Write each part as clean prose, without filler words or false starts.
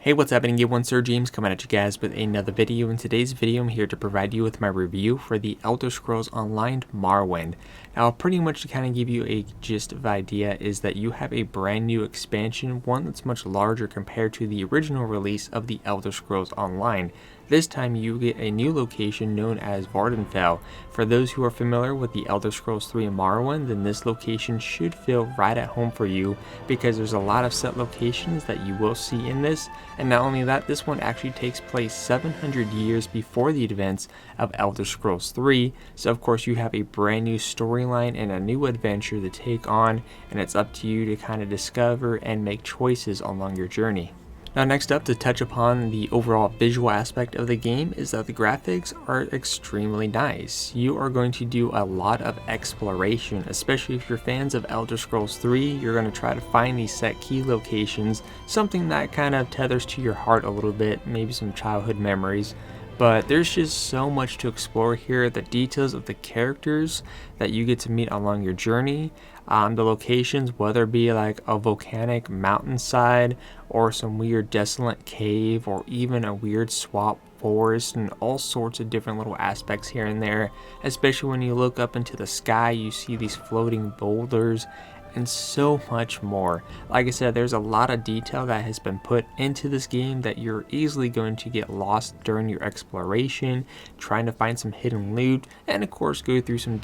Hey, what's happening? One SirJames coming at you guys with another video. In today's video, I'm here to provide you with my review for the Elder Scrolls Online Morrowind. Now, pretty much to kind of give you a gist of idea is that you have a brand new expansion, one that's much larger compared to the original release of the Elder Scrolls Online. This time you get a new location known as Vvardenfell. For those who are familiar with the Elder Scrolls 3 and Morrowind, then this location should feel right at home for you because there's a lot of set locations that you will see in this. And not only that, this one actually takes place 700 years before the events of Elder Scrolls 3. So of course you have a brand new storyline and a new adventure to take on, and it's up to you to kind of discover and make choices along your journey. Now next up, to touch upon the overall visual aspect of the game, is that the graphics are extremely nice. You are going to do a lot of exploration, especially if you're fans of Elder Scrolls 3. You're going to try to find these set key locations, something that kind of tethers to your heart a little bit, maybe some childhood memories. But there's just so much to explore here. The details of the characters that you get to meet along your journey, the locations, whether it be like a volcanic mountainside or some weird desolate cave or even a weird swamp forest, and all sorts of different little aspects here and there. Especially when you look up into the sky, you see these floating boulders and so much more. Like I said, there's a lot of detail that has been put into this game that you're easily going to get lost during your exploration, trying to find some hidden loot, and of course go through some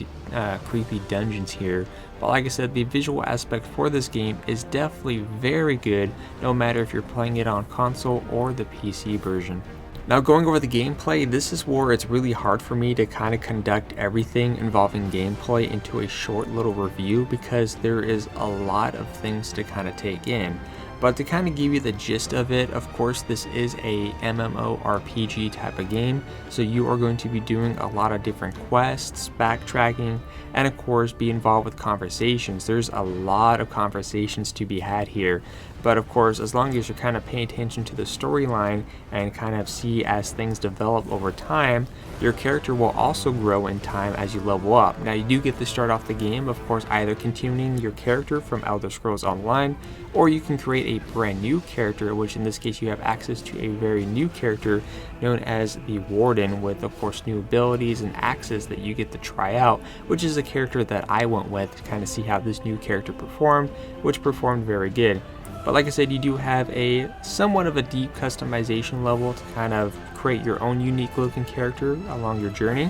creepy dungeons here. But like I said, the visual aspect for this game is definitely very good, no matter if you're playing it on console or the PC version. Now, going over the gameplay, this is where it's really hard for me to kind of conduct everything involving gameplay into a short little review because there is a lot of things to kind of take in. But to kind of give you the gist of it, of course, this is a MMORPG type of game, so you are going to be doing a lot of different quests, backtracking, and of course be involved with conversations. There's a lot of conversations to be had here, but of course, as long as you're kind of paying attention to the storyline and kind of see as things develop over time, your character will also grow in time as you level up. Now, you do get to start off the game, of course, either continuing your character from Elder Scrolls Online, or you can create a brand new character, which in this case you have access to a very new character known as the Warden, with of course new abilities and axes that you get to try out, which is a character that I went with to kind of see how this new character performed, which performed very good. But like I said, you do have a somewhat of a deep customization level to kind of create your own unique looking character along your journey.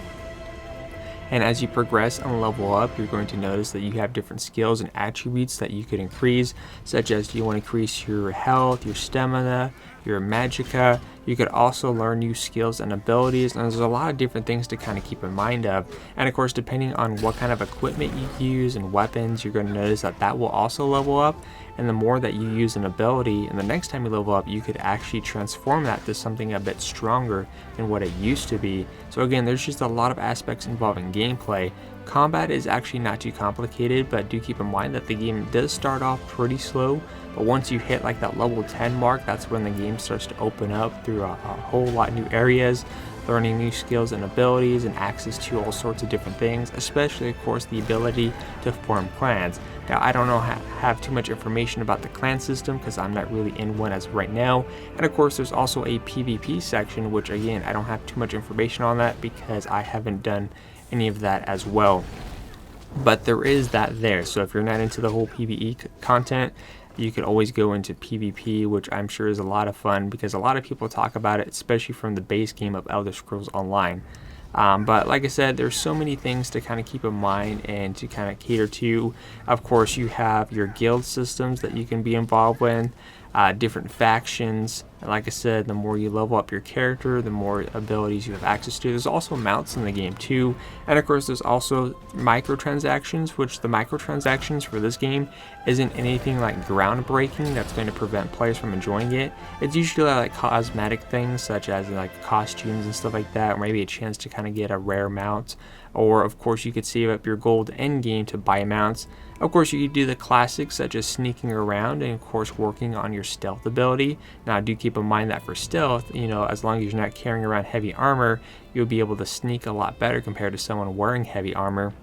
And as you progress and level up, you're going to notice that you have different skills and attributes that you could increase, such as do you want to increase your health, your stamina, your magicka. You could also learn new skills and abilities, and there's a lot of different things to kind of keep in mind of. And of course, depending on what kind of equipment you use and weapons, you're going to notice that that will also level up. And the more that you use an ability, and the next time you level up, you could actually transform that to something a bit stronger than what it used to be. So again, there's just a lot of aspects involving gameplay. Combat is actually not too complicated, but do keep in mind that the game does start off pretty slow, but once you hit like that level 10 mark, that's when the game starts to open up through a whole lot new areas, learning new skills and abilities and access to all sorts of different things, especially of course the ability to form clans. Now, I don't have too much information about the clan system because I'm not really in one as of right now, and of course there's also a PvP section, which again I don't have too much information on that because I haven't done any of that as well. But there is that there, so if you're not into the whole PvE content, you could always go into PvP, which I'm sure is a lot of fun because a lot of people talk about it, especially from the base game of Elder Scrolls Online. But like I said, there's so many things to kind of keep in mind and to kind of cater to. Of course, you have your guild systems that you can be involved with, different factions. And like I said, the more you level up your character, the more abilities you have access to. There's also mounts in the game too. And of course, there's also microtransactions, which the microtransactions for this game isn't anything like groundbreaking that's going to prevent players from enjoying it. It's usually like cosmetic things such as like costumes and stuff like that, or maybe a chance to kind of get a rare mount. Or of course you could save up your gold end game to buy mounts. Of course you could do the classics such as sneaking around and of course working on your stealth ability. Now do keep in mind that for stealth, as long as you're not carrying around heavy armor, you'll be able to sneak a lot better compared to someone wearing heavy armor.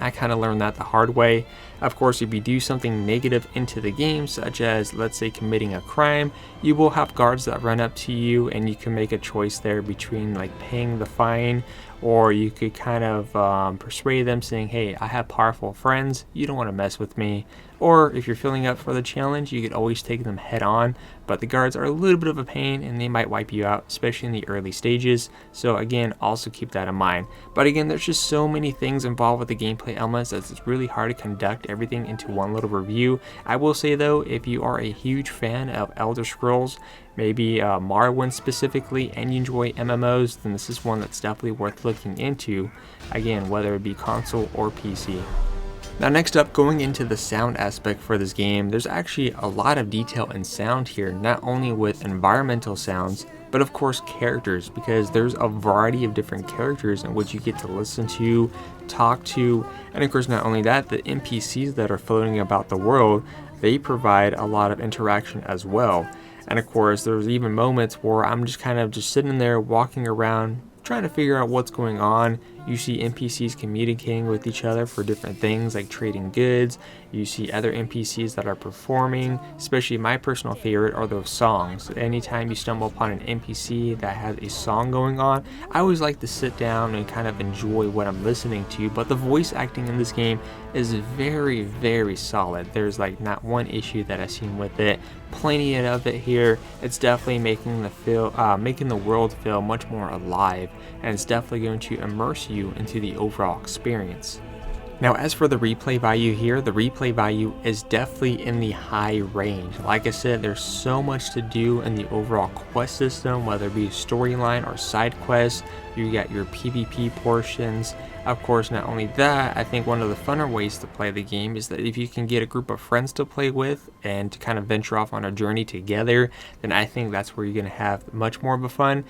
I kind of learned that the hard way. Of course, if you do something negative into the game, such as, let's say, committing a crime, you will have guards that run up to you, and you can make a choice there between like paying the fine, or you could kind of persuade them saying, hey, I have powerful friends, you don't want to mess with me. Or if you're feeling up for the challenge, you could always take them head on, but the guards are a little bit of a pain and they might wipe you out, especially in the early stages. So again, also keep that in mind. But again, there's just so many things involved with the gameplay elements that it's really hard to conduct everything into one little review. I will say though, if you are a huge fan of Elder Scrolls, maybe Morrowind specifically, and you enjoy MMOs, then this is one that's definitely worth looking into, again, whether it be console or PC. Now next up, going into the sound aspect for this game, there's actually a lot of detail in sound here, not only with environmental sounds, but of course characters, because there's a variety of different characters in which you get to listen to, talk to, and of course not only that, the NPCs that are floating about the world, they provide a lot of interaction as well. And of course, there's even moments where I'm just kind of just sitting there walking around, trying to figure out what's going on. You see NPCs communicating with each other for different things like trading goods. You see other NPCs that are performing. Especially my personal favorite are those songs. Anytime you stumble upon an NPC that has a song going on, I always like to sit down and kind of enjoy what I'm listening to. But the voice acting in this game is very, very solid. There's like not one issue that I've seen with it. Plenty of it here. It's definitely making the world feel much more alive, and it's definitely going to immerse you into the overall experience. Now as for the replay value here, the replay value is definitely in the high range. Like I said, there's so much to do in the overall quest system, whether it be storyline or side quests. You got your PvP portions. Of course, not only that, I think one of the funner ways to play the game is that if you can get a group of friends to play with and to kind of venture off on a journey together, then I think that's where you're going to have much more of a fun.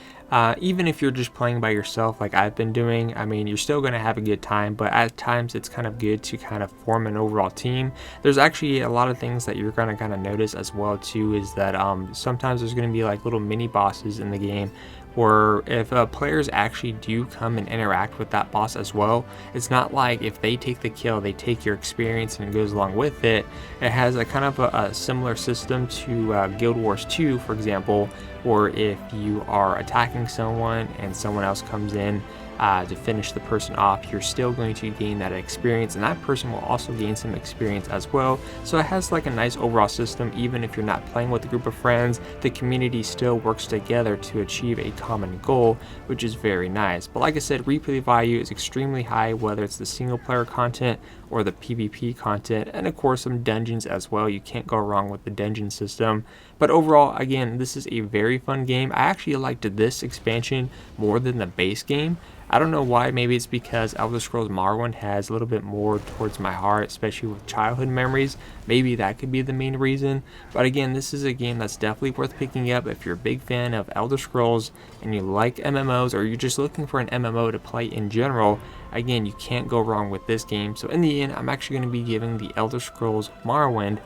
Even if you're just playing by yourself like I've been doing, I mean, you're still going to have a good time, but at times it's kind of good to kind of form an overall team. There's actually a lot of things that you're going to kind of notice as well too, is that sometimes there's going to be like little mini bosses in the game, or if players actually do come and interact with that boss as well, it's not like if they take the kill, they take your experience and it goes along with it. It has a kind of a similar system to Guild Wars 2, for example, or if you are attacking someone and someone else comes in to finish the person off, you're still going to gain that experience, and that person will also gain some experience as well. So it has like a nice overall system. Even if you're not playing with a group of friends, the community still works together to achieve a common goal, which is very nice. But like I said, replay value is extremely high, whether it's the single player content or the PvP content, and of course some dungeons as well. You can't go wrong with the dungeon system. But overall, again, this is a very fun game. I actually liked this expansion more than the base game. I don't know why. Maybe it's because Elder Scrolls Morrowind has a little bit more towards my heart, especially with childhood memories. Maybe that could be the main reason. But again, this is a game that's definitely worth picking up if you're a big fan of Elder Scrolls and you like MMOs, or you're just looking for an MMO to play in general. Again, you can't go wrong with this game. So in the end, I'm actually going to be giving the Elder Scrolls Morrowind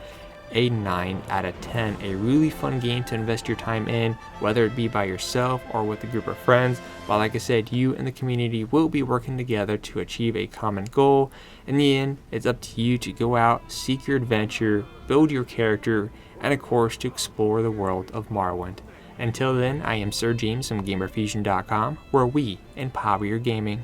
a 9 out of 10. A really fun game to invest your time in, whether it be by yourself or with a group of friends. But like I said, you and the community will be working together to achieve a common goal. In the end, it's up to you to go out, seek your adventure, build your character, and of course to explore the world of Morrowind. Until then, I am SirJames from Gamerfuzion.com, where we empower your gaming.